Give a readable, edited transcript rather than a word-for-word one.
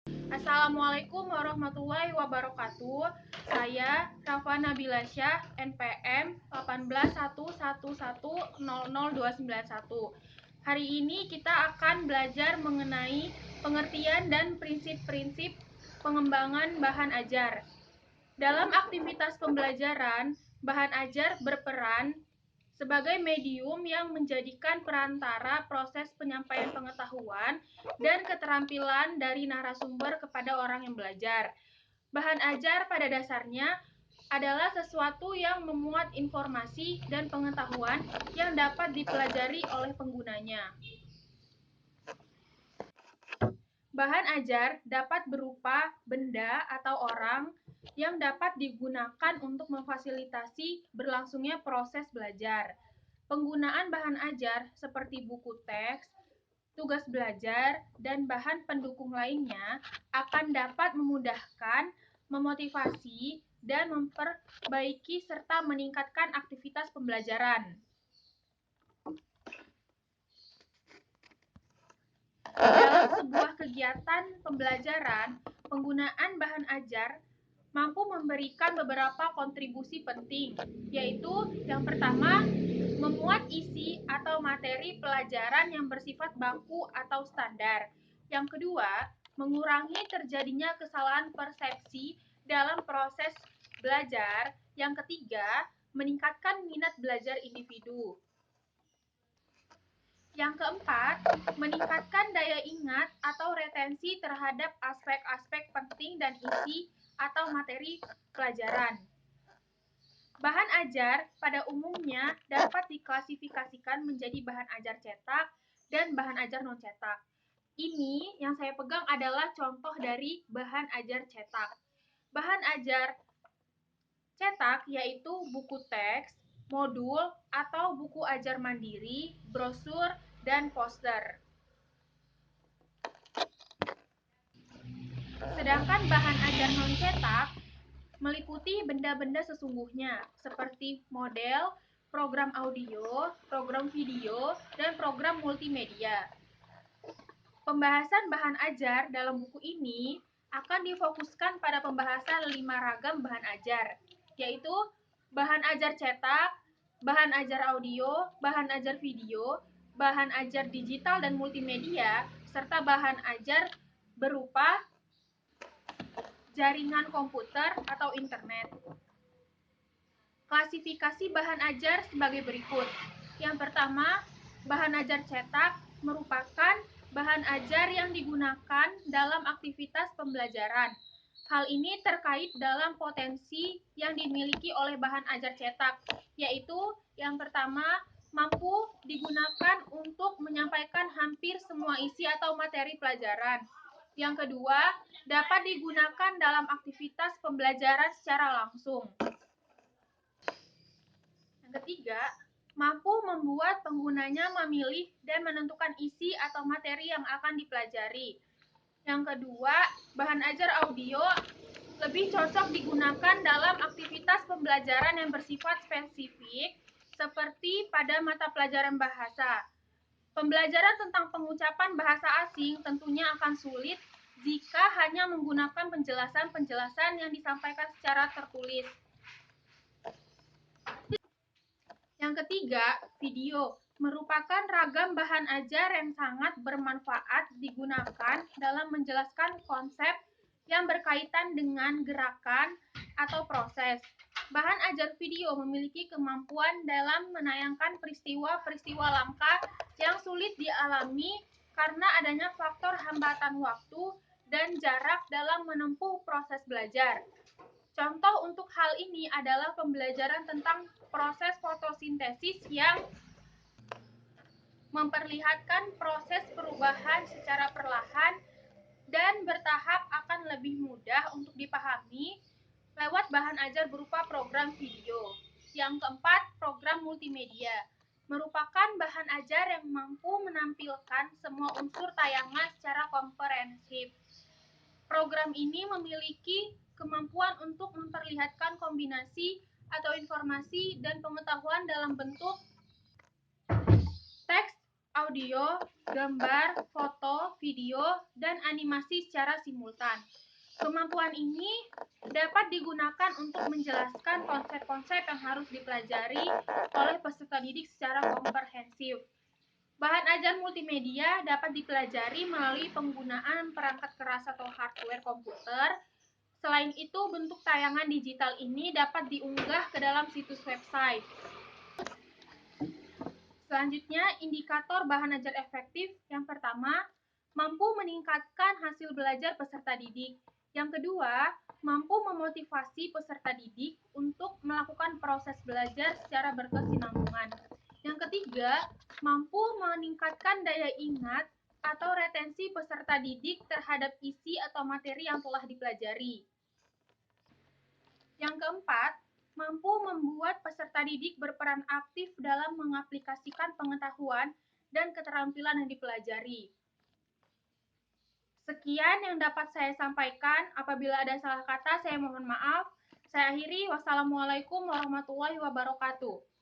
Assalamualaikum warahmatullahi wabarakatuh. Saya Rafa Nabila Syah, NPM 18111000291. Hari ini kita akan belajar mengenai pengertian dan prinsip-prinsip pengembangan bahan ajar. Dalam aktivitas pembelajaran, bahan ajar berperan sebagai medium yang menjadikan perantara proses penyampaian pengetahuan dan keterampilan dari narasumber kepada orang yang belajar. Bahan ajar pada dasarnya adalah sesuatu yang memuat informasi dan pengetahuan yang dapat dipelajari oleh penggunanya. Bahan ajar dapat berupa benda atau orang yang dapat digunakan untuk memfasilitasi berlangsungnya proses belajar. Penggunaan bahan ajar seperti buku teks, tugas belajar, dan bahan pendukung lainnya akan dapat memudahkan, memotivasi, dan memperbaiki serta meningkatkan aktivitas pembelajaran. Dalam sebuah kegiatan pembelajaran, penggunaan bahan ajar mampu memberikan beberapa kontribusi penting, yaitu yang pertama, memuat isi atau materi pelajaran yang bersifat baku atau standar. Yang kedua, mengurangi terjadinya kesalahan persepsi dalam proses belajar. Yang ketiga, meningkatkan minat belajar individu. Yang keempat, meningkatkan daya ingat atau retensi terhadap aspek-aspek penting dan isi atau materi pelajaran. Bahan ajar pada umumnya dapat diklasifikasikan menjadi bahan ajar cetak dan bahan ajar non-cetak. Ini yang saya pegang adalah contoh dari bahan ajar cetak. Bahan ajar cetak yaitu buku teks, modul, atau buku ajar mandiri, brosur, dan poster. Sedangkan bahan ajar non-cetak meliputi benda-benda sesungguhnya seperti model, program audio, program video, dan program multimedia. Pembahasan bahan ajar dalam buku ini akan difokuskan pada pembahasan 5 ragam bahan ajar, yaitu bahan ajar cetak, bahan ajar audio, bahan ajar video, bahan ajar digital dan multimedia, serta bahan ajar berupa jaringan komputer atau internet. Klasifikasi bahan ajar sebagai berikut. Yang pertama, bahan ajar cetak merupakan bahan ajar yang digunakan dalam aktivitas pembelajaran. Hal ini terkait dalam potensi yang dimiliki oleh bahan ajar cetak, yaitu yang pertama, mampu digunakan untuk menyampaikan hampir semua isi atau materi pelajaran. Yang kedua, dapat digunakan dalam aktivitas pembelajaran secara langsung. Yang ketiga, mampu membuat penggunanya memilih dan menentukan isi atau materi yang akan dipelajari. Yang kedua, bahan ajar audio lebih cocok digunakan dalam aktivitas pembelajaran yang bersifat spesifik, seperti pada mata pelajaran bahasa. Pembelajaran tentang pengucapan bahasa asing tentunya akan sulit jika hanya menggunakan penjelasan-penjelasan yang disampaikan secara tertulis. Yang ketiga, video merupakan ragam bahan ajar yang sangat bermanfaat digunakan dalam menjelaskan konsep yang berkaitan dengan gerakan atau proses. Bahan ajar video memiliki kemampuan dalam menayangkan peristiwa-peristiwa langka yang sulit dialami karena adanya faktor hambatan waktu dan jarak dalam menempuh proses belajar. Contoh untuk hal ini adalah pembelajaran tentang proses fotosintesis yang memperlihatkan proses perubahan secara perlahan dan bertahap akan lebih mudah untuk dipahami lewat bahan ajar berupa program video. Yang keempat, program multimedia merupakan bahan ajar yang mampu menampilkan semua unsur tayangan secara komprehensif. Program ini memiliki kemampuan untuk memperlihatkan kombinasi atau informasi dan pengetahuan dalam bentuk teks, audio, gambar, foto, video, dan animasi secara simultan. Kemampuan ini dapat digunakan untuk menjelaskan konsep-konsep yang harus dipelajari oleh peserta didik secara komprehensif. Bahan ajar multimedia dapat dipelajari melalui penggunaan perangkat keras atau hardware komputer. Selain itu, bentuk tayangan digital ini dapat diunggah ke dalam situs website. Selanjutnya, indikator bahan ajar efektif. Yang pertama, mampu meningkatkan hasil belajar peserta didik. Yang kedua, mampu memotivasi peserta didik untuk melakukan proses belajar secara berkesinambungan. Yang ketiga, mampu meningkatkan daya ingat atau retensi peserta didik terhadap isi atau materi yang telah dipelajari. Yang keempat, mampu membuat peserta didik berperan aktif dalam mengaplikasikan pengetahuan dan keterampilan yang dipelajari. Sekian yang dapat saya sampaikan. Apabila ada salah kata, saya mohon maaf. Saya akhiri. Wassalamualaikum warahmatullahi wabarakatuh.